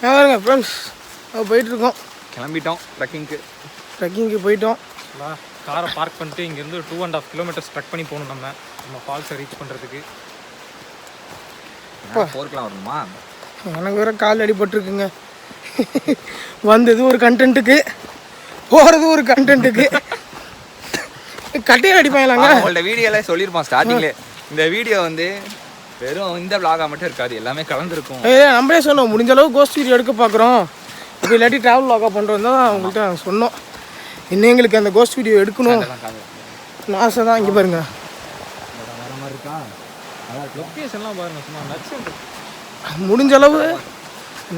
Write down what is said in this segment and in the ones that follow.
பாருங்க ஃப்ரெண்ட்ஸ் போயிட்டுருக்கோம். கிளம்பிட்டோம் ட்ரெக்கிங்க்கு போயிட்டோம். காரை பார்க் பண்ணிட்டு இங்கேருந்து 2.5 கிலோமீட்டர்ஸ் ட்ரெக் பண்ணி போகணும். நம்ம ஃபால்ஸை ரீச் பண்ணுறதுக்கு போர்க்கலாம் வரணுமா? எனக்கு வேறு கால் அடிபட்டுருக்குங்க. வந்தது ஒரு கண்டென்ட்டுக்கு, போகிறது ஒரு கண்டென்ட்டுக்கு. கட்டையில் அடிப்பாங்களாங்க. உங்கள்ட்ட வீடியோவில் சொல்லியிருப்போம் ஸ்டார்டிங்லேயே. இந்த வீடியோ வந்து வெறும் இந்த விளாகாக மட்டும் இருக்காது, எல்லாமே கலந்துருக்கும். நம்மளே சொன்னோம் முடிஞ்ச அளவு கோஸ்ட் வீடியோ எடுக்க பார்க்குறோம், இப்போ இல்லாட்டி ட்ராவல் விளாகாக பண்ணுறோம் தான் அவங்கள்ட்ட சொன்னோம். இன்னும் எங்களுக்கு அந்த கோஸ்ட் வீடியோ எடுக்கணும் ஆசை தான். இங்கே பாருங்க வர மாதிரி இருக்கா, லொக்கேஷன்லாம் பாருங்கள், சும்மா நச்சு. முடிஞ்ச அளவு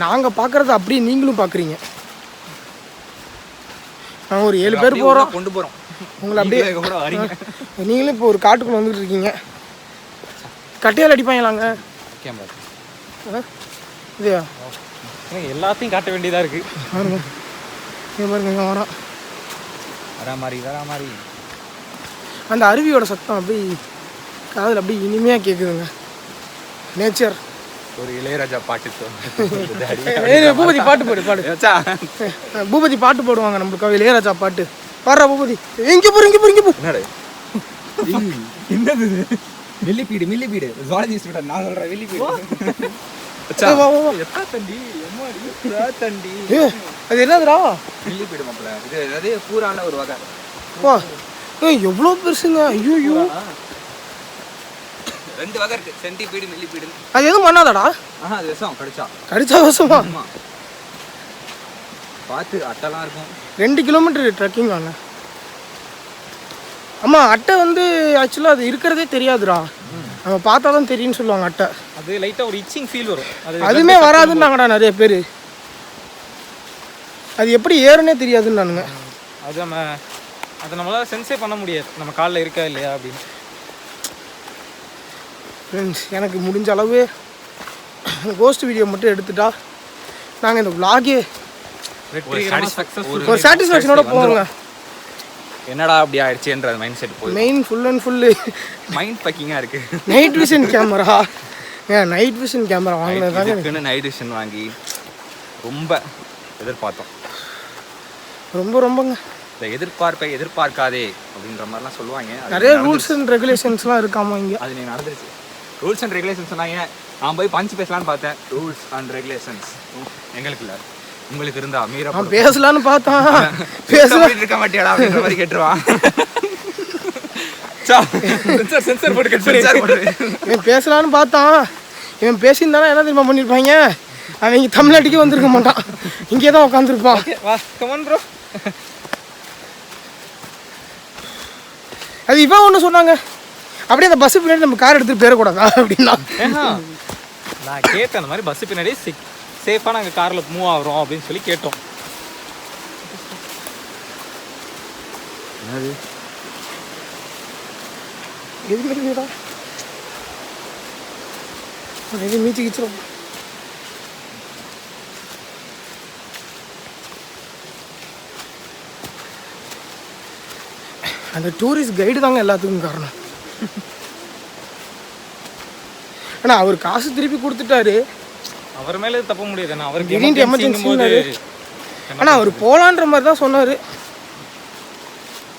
நாங்கள் பார்க்குறத அப்படியே நீங்களும் பார்க்குறீங்க. நாங்கள் ஒரு 7 பேர் போகிறோம், கொண்டு போகிறோம் உங்களை அப்படியே. நீங்களும் இப்போ ஒரு காட்டுக்குள்ளே வந்துட்டு இருக்கீங்க. கட்டையால் அடிப்பாங்களாங்க இல்லையா? எல்லாத்தையும் காட்ட வேண்டியதாக இருக்குது. பாருங்க பாருங்க வரோம். வர மாதிரி அந்த அருவியோட சத்தம் அப்படி காதில் அப்படி இனிமையாக கேட்குதுங்க. நேச்சர். ஒரு இளையராஜா பாட்டு. பூபதி பாட்டு பாடு. பூபதி பாட்டு போடுவாங்க நம்மளுக்கு, இளையராஜா பாட்டு. பாடுறா பூபதி. எங்கே போ. என்னது மில்லிபீடு ஜுவாலஜி ஸ்டூடண்ட் நான் சொல்கிறேன். மில்லிபீடு அது என்னதுடா? மில்லிபீடு மாப்பிள்ள, இது அதாவது பூரான ஒரு வகை. வா எவ்வளோ பெருசுங்க. ஐயோ 2 வகை இருக்கு, சென்டிபீடு மில்லிபீடு. அது எதுவும் பண்ணாதாடா? அது விஷம், கடிச்சா விஷமா? பார்த்து அட்டைலாம் இருக்கும். 2 கிலோமீட்டர் ட்ரெக்கிங் வாங்க. ஆமாம், அட்டை வந்து ஆக்சுவலாக அது இருக்கிறதே தெரியாதுடா, நம்ம பார்த்தா தான் தெரியும்னு சொல்லுவாங்க. அட்டை அது லைட்டாக ஒரு இச்சிங் ஃபீல் வரும், அதுவுமே வராதுன்னாங்கடா நிறைய பேர். அது எப்படி ஏறுனே தெரியாதுன்னானுங்க. அது அதை நம்மளால் சென்ஸே பண்ண முடியாது, நம்ம காலில் இருக்கா இல்லையா அப்படின்னு. ஃப்ரெண்ட்ஸ், எனக்கு முடிஞ்ச அளவு கோஸ்ட் வீடியோ மட்டும் எடுத்துட்டா நாங்கள் இந்த விளாகே ஒரு சாட்டிஸ்ஃபேக்ஷனோட போவோங்க. என்னடா அப்படி ஆயிடுச்சுன்ற மைண்ட் செட் போய் main full and full mind பக்கிங்காக இருக்குது. Night vision camera, night vision camera வாங்கினதுக்காக நைட் விஷன் வாங்கி ரொம்ப எதிர்பார்த்தோம். ரொம்பங்க இந்த எதிர்பார்க்காதே அப்படின்ற மாதிரிலாம் சொல்லுவாங்க. நிறைய ரூல்ஸ் அண்ட் ரெகுலேஷன்ஸ்லாம் இருக்காமா இங்கே. அது நீ நடந்துருச்சு. ரூல்ஸ் அண்ட் ரெகுலேஷன்ஸ் சொன்னாங்க, நான் போய் பஞ்சு பேசலான்னு பார்த்தேன். ரூல்ஸ் அண்ட் ரெகுலேஷன்ஸ் எங்களுக்கு இல்லை, உங்களுக்கு இருந்தா மீறா பேசலான்னு பார்த்தான். பேசலாம் இருக்க மாட்டியாடா அப்படின்ற மாதிரி கேட்டுருவான். சென்சார் போட்டு இவன் பேசலான்னு பார்த்தான். இவன் பேசியிருந்தானா என்ன தெரியுமா பண்ணியிருப்பாங்க, அவங்க தமிழ்நாட்டுக்கே வந்திருக்க மாட்டான், இங்கே தான் உட்காந்துருப்பான். அது இவன் ஒன்று சொன்னாங்க, அப்படியே அந்த பஸ்ஸு பின்னாடி நம்ம கார் எடுத்துகிட்டு போயிடக்கூடாதா அப்படின்னா. நான் கேட்டேன் அந்த மாதிரி பஸ்ஸு பின்னாடி சேஃபாக நாங்கள் காரில் மூவ் ஆகிறோம் அப்படின்னு சொல்லி கேட்டோம். எதுவுமே மீச்சு கிச்சிரும். அந்த டூரிஸ்ட் கைடு தாங்க எல்லாத்துக்கும் காரணம். ஆனால் அவர் காசு திருப்பி கொடுத்துட்டாரு, அவர் மேலே தப்ப முடியாது. அவருக்கு எமர்ஜென்சி போது, ஆனால் அவர் போகலான்ற மாதிரி தான் சொன்னார்.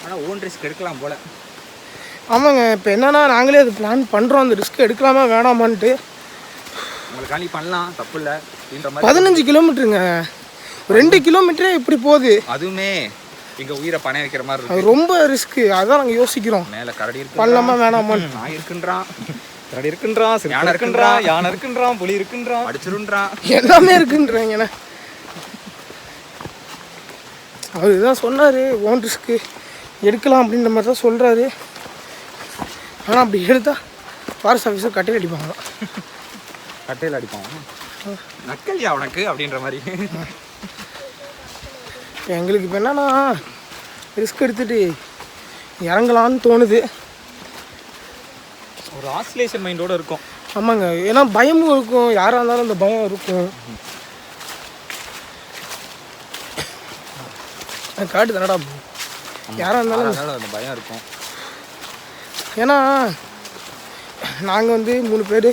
ஆனால் ஓன் ரிஸ்க் எடுக்கலாம் போல. ஆமாங்க, இப்போ என்னன்னா நாங்களே அது பிளான் பண்ணுறோம், அந்த ரிஸ்க் எடுக்கலாமா வேணாமான்ட்டு. உங்களுக்கு பண்ணலாம், தப்பு இல்லை. 15 கிலோமீட்டருங்க, 2 கிலோமீட்டரே இப்படி போகுது. அதுவுமே இங்கே உயிரை பணம் வைக்கிற மாதிரி இருக்கு, அது ரொம்ப ரிஸ்க்கு. அதான் நாங்கள் யோசிக்கிறோம், மேலே கரடி இருக்கு, பண்ணலாமா வேணாமான்னு. நான் இருக்குன்றான், கரடி இருக்குன்றான், யானை இருக்குன்றான், யானை இருக்குன்றான், புலி இருக்குன்றான், அடிச்சிருன்றான், எல்லாமே இருக்குன்றாங்கண்ணே. அவர் இதான் சொன்னார், ஓன் ரிஸ்க்கு எடுக்கலாம் அப்படின்ற மாதிரி தான் சொல்கிறாரு. ஆனால் அப்படி எடுத்தால் ஃபாரஸ்ட் ஆஃபீஸர் கட்டையில் அடிப்பாங்க. கட்டையில் அடிப்பாங்க, நக்கல்யா உனக்கு அப்படின்ற மாதிரி. எங்களுக்கு இப்போ என்னன்னா ரிஸ்க் எடுத்துகிட்டு இறங்கலான்னு தோணுது. ஒரு ஆசிலேஷன் மைண்டோடு இருக்கும். ஆமாங்க, ஏன்னா பயமும் இருக்கும், யாராக இருந்தாலும் அந்த பயம் இருக்கும். காட்டு தானடா, யாராக இருந்தாலும் அந்த பயம் இருக்கும். ஏன்னா நாங்கள் வந்து 3 பேர்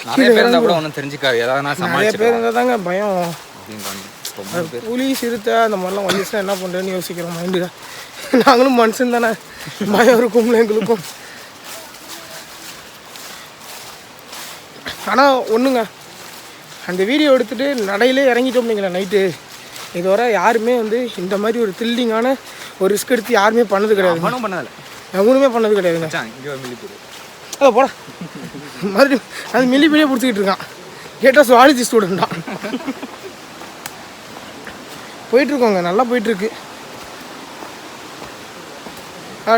நிறைய பேர் இருந்தால் கூட ஒன்றும் தெரிஞ்சுக்காது, ஏதாவது நான் நிறைய சமாளிச்சு பேர் இருந்தால் தாங்க பயம். அப்படின்றாங்க. இப்போ 3 பேர் புலி சிறுத்தை அந்த மாதிரிலாம் வந்துச்சுன்னா என்ன பண்ணுறேன்னு யோசிக்கிறோம் மைண்டில். நாங்களும் மனுஷன் தானே, பயம் இருக்கும்ல எங்களுக்கும். ஆனால் ஒன்றுங்க, அந்த வீடியோ எடுத்துகிட்டு நடையிலே இறங்கிட்டோம் நீங்களா நைட்டு, இதுவரை யாருமே வந்து இந்த மாதிரி ஒரு த்ரில்லிங்கான ஒரு ரிஸ்க் எடுத்து யாருமே பண்ணது கிடையாது. ஒன்றும் பண்ணதில்லை, எவனுமே பண்ணது கிடையாதுங்க. இங்கே ஒரு மில்லிப்பூர் போட மறுபடியும் அது மில்லிப்படியே பிடிச்சிக்கிட்டு இருக்கான். கேட்டால் சுவாலஜி ஸ்டூடெண்ட் தான். போயிட்டுருக்கோங்க, நல்லா போயிட்டுருக்கு.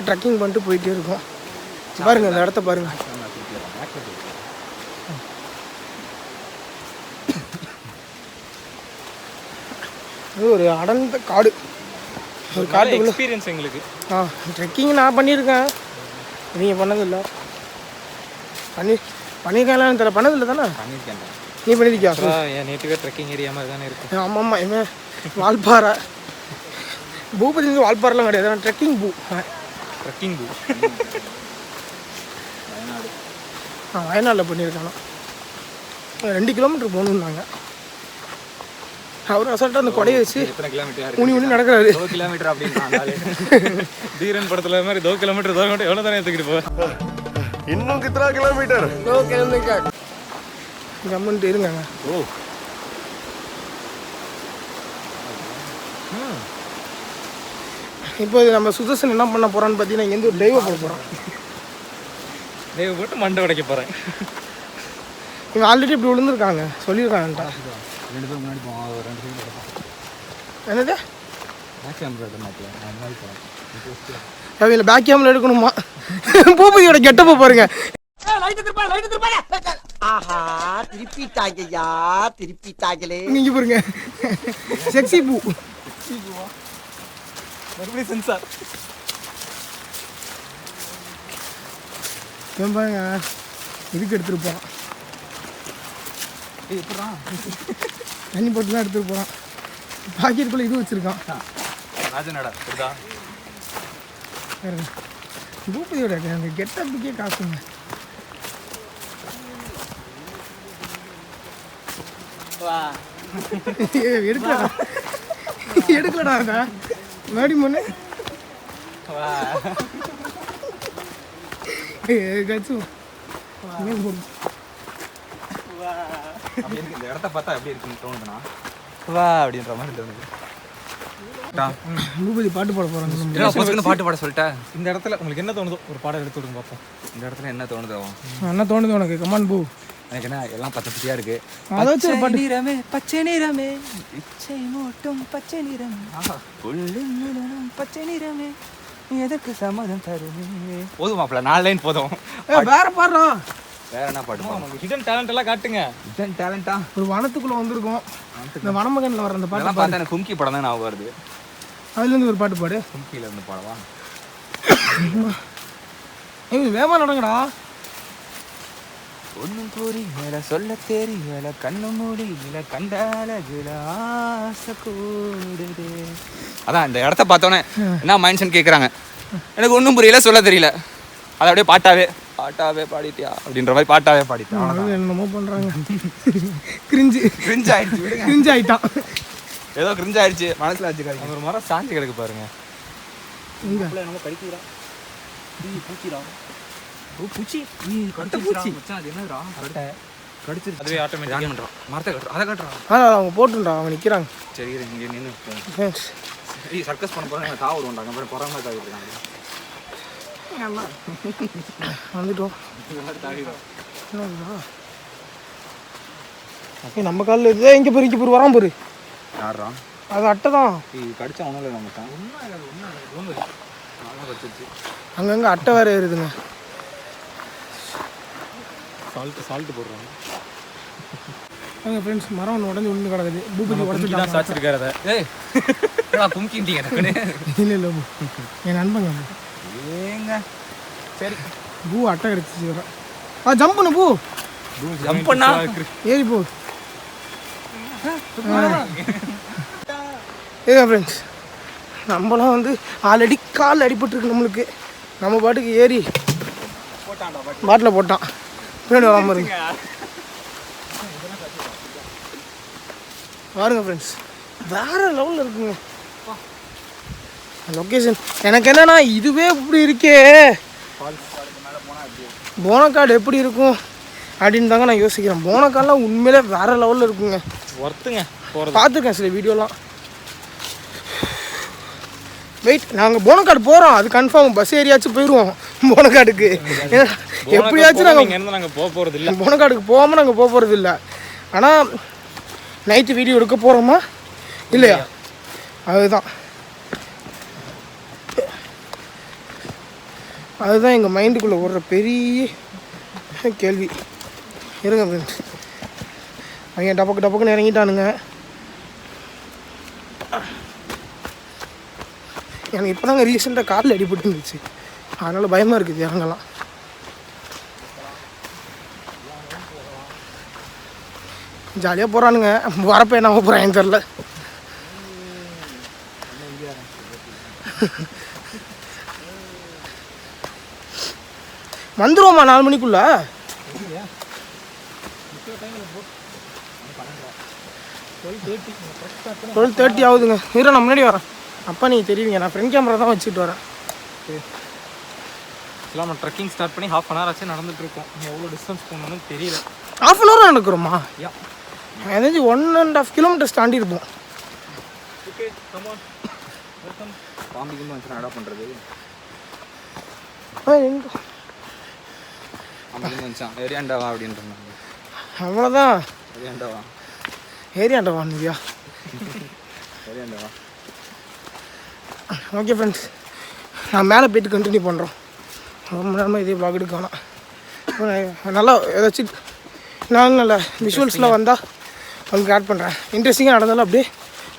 ட்ரக்கிங் பண்ணிட்டு போயிட்டே இருக்கோம். பாருங்கள் இந்த இடத்த பாருங்கள். அது ஒரு அடர்ந்த காடு, ஒரு காட்டுக்குள்ள எக்ஸ்பீரியன்ஸ் எங்களுக்கு. ட்ரெக்கிங் நான் பண்ணியிருக்கேன், நீங்கள் பண்ணதில்லை. பண்ணியிருக்கேன் தெரியல, பண்ணதில்லை தானே? பண்ணியிருக்கேன். நீ பண்ணியிருக்கியா? என் நேட்டிவே ட்ரெக்கிங் ஏரியா மாதிரி தானே இருக்கு. ஆமாம், இவன் வால்பாறை பூபதி வந்து வால்பாறைலாம் கிடையாது, ட்ரெக்கிங் ட்ரெக்கிங் பூ வயநாடில் பண்ணியிருக்கானோ. 2 கிலோமீட்டர் போகணுன்னாங்க. அவர் அசால்ட்டாக அந்த கொடையை வச்சு எத்தனை கிலோமீட்டர் ஊனி நடக்கிறாரு. 2 கிலோமீட்டர் அப்படின்னு தீரன் படத்துல மாதிரி 2 கிலோமீட்டர் தூரம் எவ்வளோ தானே எடுத்துக்கிட்டு போ. இன்னும் கித்தனா கிலோமீட்டர் கம்முன்ட்டு இருங்க. ஓ இப்போ இது நம்ம சுதர்சன் என்ன பண்ண போகிறான்னு பார்த்தீங்கன்னா, இங்கேருந்து ஒரு டைவை போட போகிறோம். டைவ் போட்டு மண்டை உடைக்க போகிறேன். இவங்க ஆல்ரெடி இப்படி விழுந்துருக்காங்க, சொல்லியிருக்காங்கன்ட்டா. 2 பேர் முன்னாடி போவோம், 2 பேர் என்னது பேக் கேமரா மாட்டேன். அவங்கள பேக் கேமரா எடுக்கணுமா? பூபதியோட கெட்டப்ப பாருங்க. ஆஹா திருப்பிட்டாங்கய்யா, திருப்பிட்டாங்களே. நீங்க பாருங்க, செக்ஸி பூ. மறுபடியும் சென்சார் பாருங்க, இதுக்கு எடுத்துட்டு போறான். தண்ணி போட்டுலாம் எடுத்துட்டு போறான். பாக்கெட்டுக்குள்ள இது வச்சிருக்கான். ராஜனடா புரியுதா? பூபதியோட அந்த கெட்டப்புக்கே காசுங்க. எடுக்கலடா, எடுக்கலடா மாடி முன்னே கச்சு. இந்த இடத்த பார்த்தா எப்படி இருக்குன்னு தோணுதுன்னா வா அப்படின்ற மாதிரி தோணுது. பூபதி பாட்டு பாட போறாங்க. பாட்டு பாட சொல்லிட்டேன். இந்த இடத்துல உங்களுக்கு என்ன தோணுதோ ஒரு பாடம் எடுத்து விடுங்க பார்ப்போம். இந்த இடத்துல என்ன தோணுதோ என்ன தோணுது உனக்கு? கமான் பூ. எனக்கு என்ன எல்லாம் பச்சை பச்சையா இருக்கு. அதை வச்சு ஒரு பாட்டு. நிறமே பச்சை நிறமே, இச்சை மூட்டும் பச்சை நிறமே, உள்ளும் முழுதும் பச்சை நிறமே, எதற்கு சம்மதம் தருமே. போதும் மாப்பிள்ள, 4 லைன் போதும். வேற பாடுறா. வேற என்ன பாட்டு? ஹிடன் டேலண்ட் எல்லாம் காட்டுங்க. ஹிடன் டேலண்டா? ஒரு வனத்துக்குள்ள வந்திருக்கோம். இந்த வனமகன்ல வர அந்த பாட்டு இதெல்லாம் பார்த்தா எனக்கு கும்கி படம் தான் ஞாபகம் வருது. அதுல இருந்து ஒரு பாட்டு பாடு. கும்கில இருந்து பாடவா? வேமா நடங்கடா. ஒன்னும் கூறி மேல சொல்ல தெரியல, கண்ணு மூடி இல்ல கண்டால ஆசை கூடுது. அதான் இந்த இடத்த பார்த்தோன்னே என்ன மைண்ட்ஸ்ன்னு கேட்குறாங்க. எனக்கு ஒன்றும் புரியல, சொல்ல தெரியல. அதை அப்படியே பாட்டாவே பாடிட்டியா அப்படின்ற மாதிரி பாட்டாவே பாடிட்டா. என்னமோ பண்றாங்க. கிரிஞ்சு ஆயிடுச்சு, கிரிஞ்சு ஆயிட்டான். ஏதோ கிரிஞ்சு ஆயிடுச்சு, மனசுல வச்சுக்காது. ஒரு மரம் சாஞ்சி கிடக்கு பாருங்க. இங்க நம்ம கடிக்கிறா பூச்சிடா. பூச்சி அது என்னடா? கடிச்சிருச்சு. அதுவே ஆட்டோமேட்டிக்கா மரத்தை கட்டுறோம், அதை கட்டுறோம். அவங்க போட்டுண்டா, அவங்க நிக்கிறாங்க. சரி இங்கே நின்று சர்க்கஸ் பண்ண போகிறேன். தாவ விடுவாங்க, அப்புறம் பொறாம தாவிடுறாங்க. வந்துட்டோம். நம்ம காலில் இதே இங்கே போய் வராம போரு. யாரா அது அட்டை தான். கடிச்சா ஒன்றும் இல்லை நமக்கு. அங்கங்கே அட்டை வேற ஏறுதுங்க. சால்ட் போடுறாங்க. எங்கள் ஃப்ரெண்ட்ஸ் மரம் ஒன்று உடஞ்சி ஒன்று கிடக்குது. பூபதி உடஞ்சி தான் சாச்சிருக்காரு அதை. ஏய் கும்கிட்டீங்க. இல்லை இல்லை என் நண்பங்க ஏங்க சரி பூ அட்டை கிடச்சிச்சு வர. ஜம்ப் பண்ணு பூ. ஜம்ப் பண்ணா ஏறி போ. ஏங்க ஃப்ரெண்ட்ஸ், நம்மளாம் வந்து ஆல்ரெடி கால் அடிபட்டுருக்கு நம்மளுக்கு. நம்ம பாட்டுக்கு ஏறி பாட்டில் போட்டான். பின்னாடி வராமல் இருக்கு. பாருங்க ஃப்ரெண்ட்ஸ், வேறு லெவலில் இருக்குங்க லொக்கேஷன். எனக்கு என்னன்னா இதுவே இப்படி இருக்கே, போனக்காடு எப்படி இருக்கும் அப்படின்னு தாங்க நான் யோசிக்கிறேன். போனக்காடுலாம் உண்மையிலே வேறு லெவலில் இருக்குங்க, ஒர்த்துங்க. பார்த்துருக்கேன் சில வீடியோலாம். வெயிட், நாங்கள் போனக்காடு போகிறோம், அது கன்ஃபார்ம். பஸ் ஏரியாச்சும் போயிடுவோம் போனக்காடுக்கு. எப்படியாச்சும் நாங்கள் போக போகிறது இல்லை, போனக்காடுக்கு போகாமல் நாங்கள் போக போகிறது இல்லை. ஆனால் நைட்டு வீடியோ எடுக்க போகிறோமா இல்லையா, அதுதான் எங்கள் மைண்டுக்குள்ளே ஓடுற பெரிய கேள்வி. இருங்க ஃப்ரெண்ட்ஸ், அவங்க டபக்குன்னு இறங்கிட்டானுங்க. எனக்கு இப்போ தாங்க ரீசெண்டாக காலில் அடிபட்டு இருந்துச்சு, அதனால் பயமாக இருக்குது இறங்கலாம். ஜாலியாக போகிறானுங்க, வரப்போ என்ன ஆக போகிறேன் தெரில. வந்துடுவோம்மா 4 மணிக்குள்ள. 12:30 ஆகுதுங்க. இரு, நான் முன்னாடி வரேன். அப்பா நீங்கள் தெரியுங்க, நான் ஃப்ரண்ட் கேமரா தான் வச்சுட்டு வரேன். இல்லை நம்ம ட்ரெக்கிங் ஸ்டார்ட் பண்ணி 1/2 hour ஆச்சு நடந்துகிட்ருக்கோம். எவ்வளோ டிஸ்டன்ஸ் போகணுன்னு தெரியல. 1/2 hour நடக்கிறோமா? ஏதாச்சும் 1.5 kilometers தாண்டி இருப்போம். Okay, come on. காம்பிக்குன்னு வந்து என்ன பண்ணுறது? காம்பிக்குன்னு வந்துச்சான் ஏரியாண்டாவா அப்படின்றாங்க. அவ்வளோதான், ஏரியாண்டாவா ஏரியாண்டவா நிவ்யா. ஏரியாண்டாவா. ஓகே ஃப்ரெண்ட்ஸ், நான் மேலே போய்ட்டு கண்டினியூ பண்ணுறோம். ரொம்ப நேரமாக இதே vlog எடுக்க வேணாம். நல்லா ஏதாச்சும் நல்ல விஷுவல்ஸ்லாம் வந்தால் உங்களுக்கு ஆட் பண்ணுறேன். இன்ட்ரெஸ்டிங்காக நடந்தாலும் அப்படியே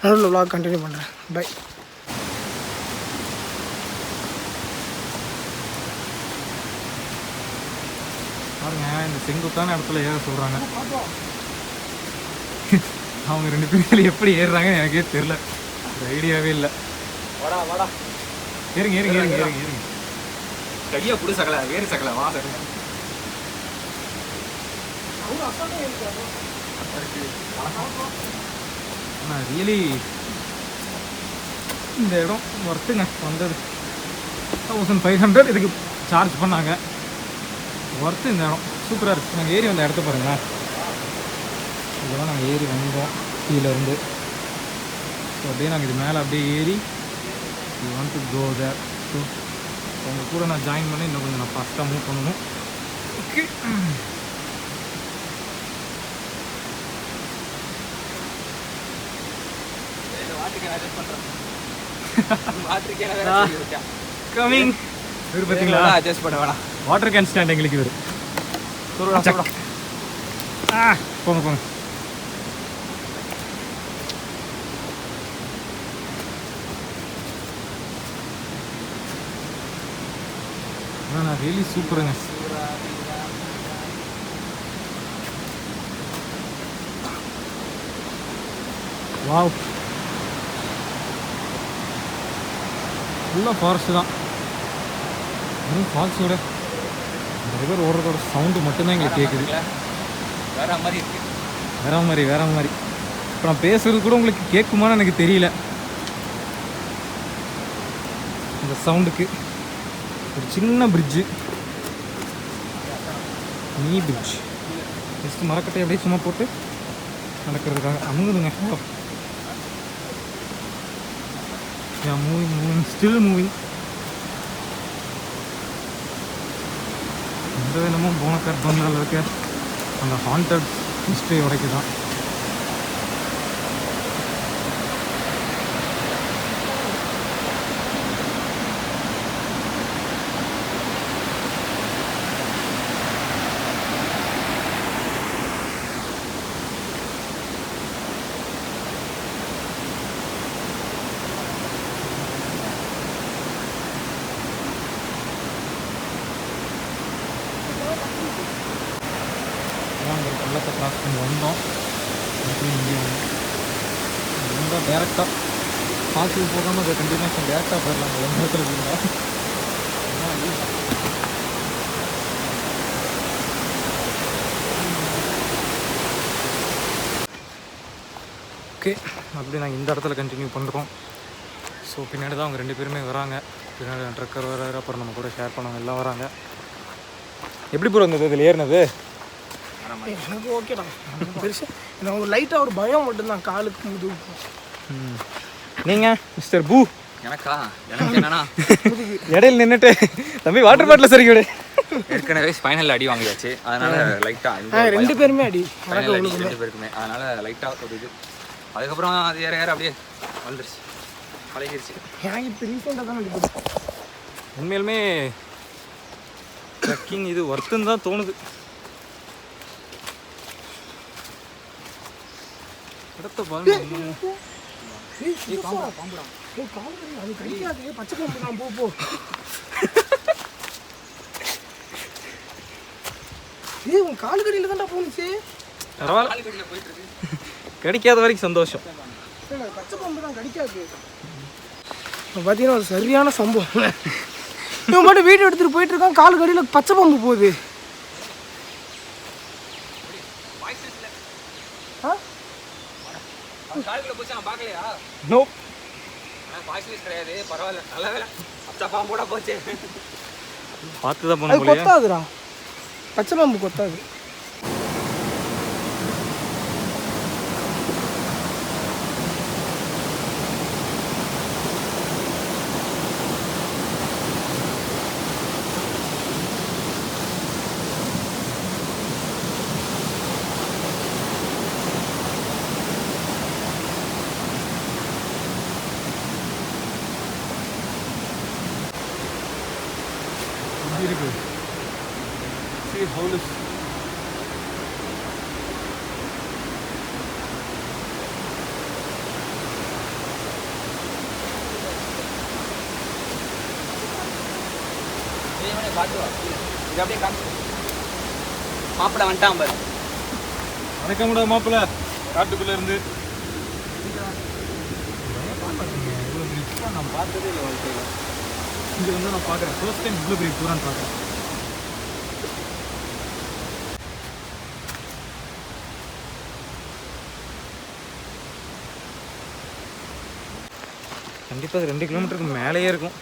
நடுவில் vlog கண்டினியூ பண்ணுறேன். பை. பாருங்க, இந்த செங்குத்தான இடத்துல ஏற சொல்கிறாங்க. அவங்க 2 பேரும் எப்படி ஏறுறாங்கன்னு எனக்கே தெரில, ஐடியாவே இல்லை. வாடா ஏறுங்க. கையா புடி சகல, ஏறி சகல, வா சகல. ஆனால் ரியலி இந்த இடம் ஒர்த்துங்க. வந்தது 1500 இதுக்கு சார்ஜ் பண்ணாங்க. ஒர்த்து இந்த இடம் சூப்பராக இருக்குது. நாங்கள் ஏறி வந்த இடத்த பாருங்களேன். இதெல்லாம் நாங்கள் ஏறி வந்தோம் கீழேருந்து. ஸோ அப்படியே நாங்கள் இது மேலே அப்படியே ஏறி you want to go there. So உங்கள் கூட நான் ஜாயின் பண்ணி இன்னும் கொஞ்சம் நான் ஃபாஸ்ட்டாக மூவ் பண்ணணும். Okay, coming. இவர் பார்த்தீங்களா, அட்ஜஸ்ட் பண்ண வேணாம். வாட்டர் கேன் ஸ்டாண்ட் எங்களுக்கு இவர். போங்க. நான் ரியலி சூப்பருங்க. வாவ், ஃபுல்லாக ஃபாரஸ்ட்டு தான். வெறும் ஃபால்ஸோட இந்த ரிவர் ஓடுறதோட சவுண்டு மட்டும்தான் எங்களுக்கு கேட்குது. வேற மாதிரி. இப்போ நான் பேசுகிறது கூட உங்களுக்கு கேட்குமான்னு எனக்கு தெரியல. இந்த சவுண்டுக்கு ஒரு சின்ன பிரிட்ஜு, நீ பிரிட்ஜ், ஜஸ்ட் மரக்கட்டை அப்படியே சும்மா போட்டு நடக்கிறதுக்காக அமுங்குதுங்க. Moving still moving. இந்த என்னமோ போனக்காட் பங்களாவில் இருக்க அந்த ஹாண்டட் ஹிஸ்ட்ரி வரைக்கும் தான். பள்ளத்தை கிராஸ் பண்ணி வந்தோம். இங்கே வந்தால் டேரெக்டாக ஃபால்ஸுக்கு போகாமல் அதை கண்டினியூஷன் டேரெக்டாக போயிடலாம். எந்த இடத்துல இருந்தால் ஓகே, அப்படி நாங்கள் இந்த இடத்துல கண்டினியூ பண்ணுறோம். ஸோ பின்னாடி தான் அவங்க 2 பேருமே வராங்க. பின்னாடி ட்ரக்கர் வராரு, அப்புறம் நம்ம கூட ஷேர் பண்ணவங்க எல்லாம் வராங்க. எப்படி ப்ரோ இருந்தது இதில் ஏறினது? எனக்கு ஓகேடா. பெருசு எனக்கு லைட்டாக ஒரு பயம் மட்டும்தான் காலுக்கு முதுகும். நீங்கள் மிஸ்டர் பூ? எனக்கு என்னன்னா இடையில நின்றுட்டு தம்பி வாட்டர் பாட்டில் சரி விடு. ஏற்கனவே ஸ்பைனல் அடி வாங்கியாச்சு, அதனால லைட்டாக 2 பேருமே அடி. 2 பேருக்குமே அதனால லைட்டாக ஒரு இது. அதுக்கப்புறம் அது ஏற அப்படியே வந்துருச்சு, பழகிருச்சு. எனக்கு இப்போ ரீசெண்டாக தான் அடிப்பது. உண்மையிலுமே ட்ரக்கிங் இது ஒர்த்துன்னு தான் தோணுது. இடத்த பாருங்க. அது கிடைக்காது, பச்சை பாம்பு தான். போ உன் காலு கடியில் தான்டா போணுச்சு. பரவாயில்ல, கிடைக்காத வரைக்கும் சந்தோஷம். பச்சை பாம்பு தான் கிடைக்காது. இப்போ பார்த்தீங்கன்னா ஒரு சரியான சம்பவம். இவன் மட்டும் வீடியோ எடுத்துகிட்டு போயிட்டு இருக்கான், காலு கடியில் பச்சை பாம்பு போகுது. நோ, கிடையாது, பரவாயில்ல, நல்ல வேலை பச்சை பாம்போட போச்சு. பார்த்து தான் அது போன போலியா? கொத்தாதுடா, பச்சை பாம்பு கொத்தாது. இருக்கு. See how this மாப்பிட வந்துட்டான் பாரு. வணக்கம் கூட மாப்பிள்ள, காட்டுக்குள்ள இருந்து நான் பார்த்ததே இல்லை வாழ்க்கையில். இங்கே வந்து நான் பார்க்குறேன், ஃபர்ஸ்ட் டைம் இவ்வளோ பெரிய பூரான்னு பார்க்குறேன். கண்டிப்பாக 2 கிலோமீட்டருக்கு மேலேயே இருக்கும்.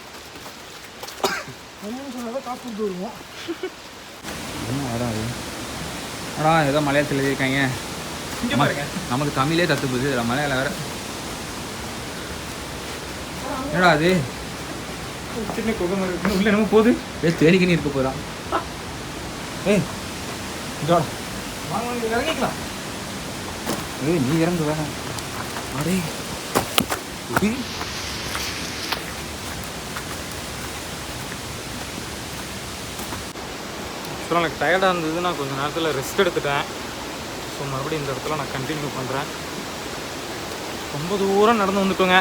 காசு கொடுத்து வருவோம். என்ன வராது அடா, ஏதோ மலையாளத்தில் எழுதியிருக்காங்க. இங்கே பாருங்க, நமக்கு தமிழே தத்து போகுது, மலையாள வேற. என்னடா அது சின்ன குகை மாதிரி இருக்கு. உள்ள நம்ம போகுது, தேடிக்கின்னு இருக்க போகிறான். ஏய் வாங்க இறங்கிக்கலாம். நீ இறங்கு வேற. அடே ஆக்சுவலாக எனக்கு டயர்டாக இருந்தது, நான் கொஞ்சம் நேரத்தில் ரெஸ்ட் எடுத்துட்டேன். ஸோ மறுபடியும் இந்த இடத்துல நான் கண்டினியூ பண்ணுறேன். ரொம்ப தூரம் நடந்து வந்துட்டோங்க.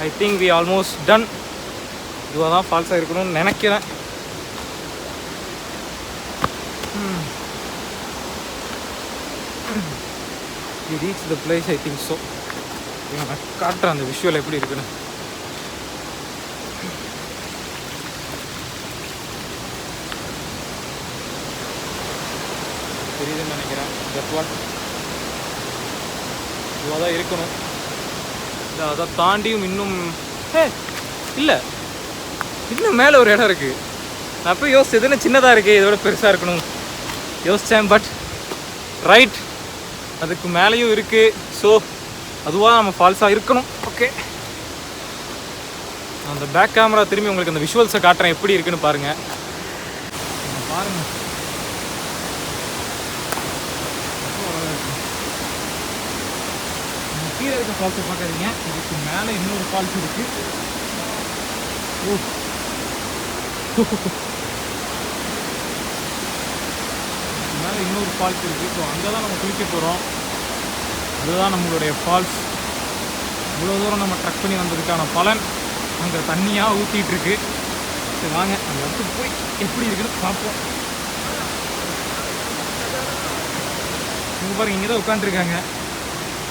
I think we almost done. இதுவாக தான் ஃபால்ஸாக இருக்கணும்னு நினைக்கிறேன். We reach the place, I think so. நான் காட்டுறேன் அந்த விஷுவல் எப்படி இருக்குன்னு. தெரியுதுன்னு நினைக்கிறேன். தட் வாட் இதுவாக தான் இருக்கணும். இல்லை அதை தாண்டியும் இன்னும் இல்லை, இன்னும் மேலே ஒரு இடம் இருக்குது. நான் அப்போ யோசிச்சதுன்னு சின்னதாக இருக்குது, இதோட பெருசாக இருக்கணும் யோசித்தேன். பட் ரைட், அதுக்கு மேலேயும் இருக்குது. ஸோ அதுவாக நம்ம ஃபால்ஸாக இருக்கணும். ஓகே, அந்த பேக் கேமரா திரும்பி உங்களுக்கு அந்த விஷுவல்ஸை காட்டுறேன், எப்படி இருக்குன்னு பாருங்கள். பாருங்கள், கீழே இருக்க ஃபால்ஸை பார்க்காதீங்க, இதுக்கு மேலே இன்னொரு ஃபால்ஸ் இருக்கு. மேலே இன்னொரு ஃபால்ஸ் இருக்குது. ஸோ அங்கே தான் நம்ம குளிக்க போகிறோம். அதுதான் நம்மளுடைய ஃபால்ஸ். இவ்வளோ தூரம் நம்ம ட்ரக் பண்ணி வந்ததுக்கான பலன் அங்கே தண்ணியாக ஊற்றிட்டு இருக்கு. சரி வாங்க அந்த இடத்துக்கு போய் எப்படி இருக்குன்னு பார்ப்போம். இங்கே பாருங்க, இங்கே தான் உட்காந்துருக்காங்க.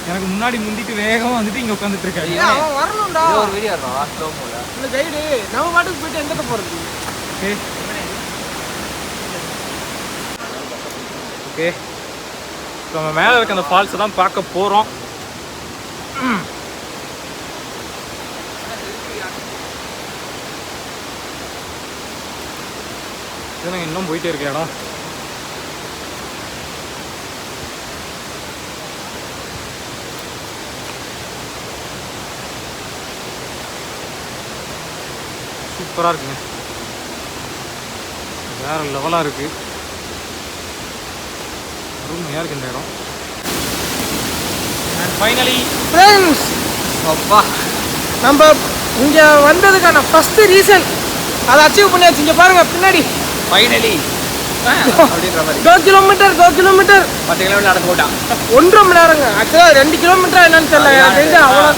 எனக்கு முன்னாடி முந்திட்டு வேகமாக வந்துட்டு இங்கே உட்காந்துட்டு இருக்காங்க. அவன் வரணும்டா. ஒரு வீடியோ ஸ்லோ போல இந்த கைடு நம்ம பாட்டுக்கு போயிட்டு எந்த போகிறது. ஓகே, ஓகே, நம்ம மேலே இருக்க அந்த ஃபால்ஸை தான் பார்க்க போகிறோம். இதுங்க இன்னும் போயிட்டே இருக்க இடம். சூப்பராக இருக்குங்க, வேற லெவலாக இருக்குது, அருமையாக இருக்குது இந்த இடம். அண்ட் ஃபைனலி ஃப்ரெண்ட்ஸ், அப்பா நம்ம இங்கே வந்ததுக்கான ஃபஸ்ட்டு ரீசன் அதை அச்சீவ் பண்ணியாச்சு. இங்கே பாருங்கள் பின்னாடி ஃபைனலி அப்படின்ற மாதிரி 2 கிலோமீட்டர் 2 கிலோமீட்டர் 10 கிலோமீட்டர் நடந்து போட்டான். 1.5 மணி நேரங்க. ஆக்சுவலாக 2 கிலோமீட்டரா என்னன்னு தெரியல, எனக்கு தெரிஞ்சு அவ்வளோ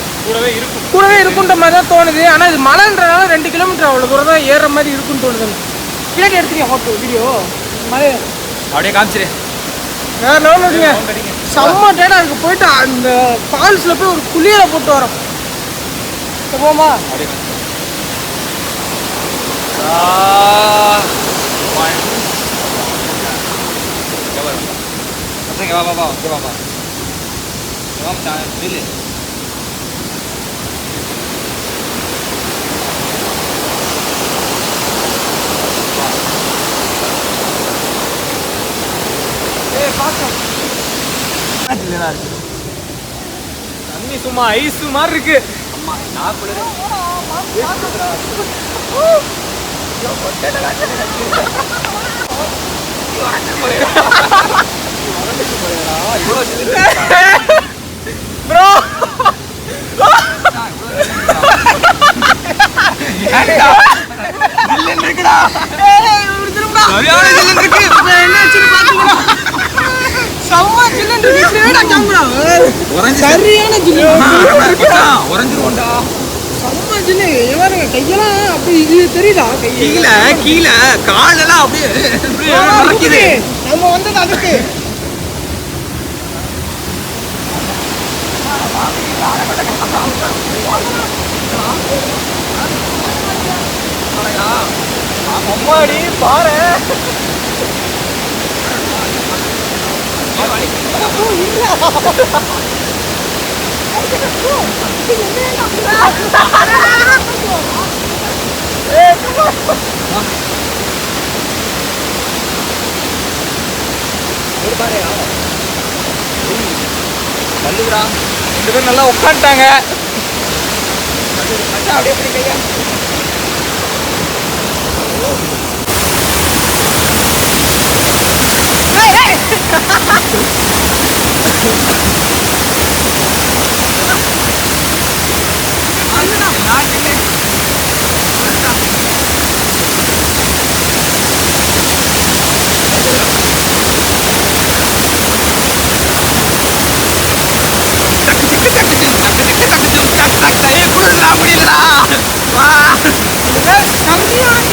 கூடவே இருக்குன்ற மாதிரி தான் தோணுது. ஆனால் இது மலைன்றனால 2 கிலோமீட்டர் அவ்வளோ தூரம் தான் ஏறுற மாதிரி இருக்குன்னு தோணுது. பின்னாடி எடுத்துருக்கேன் ஃபோட்டோ வீடியோ மலை அப்படியே காமிச்சிரு. வேற லெவலில் இருக்குங்க, செம்ம டேடாக இருக்குது. போயிட்டு அந்த ஃபால்ஸில் போய் ஒரு குளியலை போட்டு வரோம். போமா அப்படியே வா வா வா வா வா நில்லு. தண்ணி சும்மா ஐஸ் மாதிரி இருக்கு. அம்மா நான் குளிர ப்ரோ சரியான ஜில்லு உறைஞ்சிருவோண்டா. செம்ம ஜில்லு. பாருங்க கையெல்லாம் அப்படி இது தெரியுதா? கீழே கீழே காலெல்லாம் அப்படியே மறைக்குது. நம்ம வந்தது அதுக்கு. அம்மாடி பாரு, தள்ளுகிறா. 2 பேரும் நல்லா உட்காந்துட்டாங்க. அப்படியே எப்படி கையா சரியான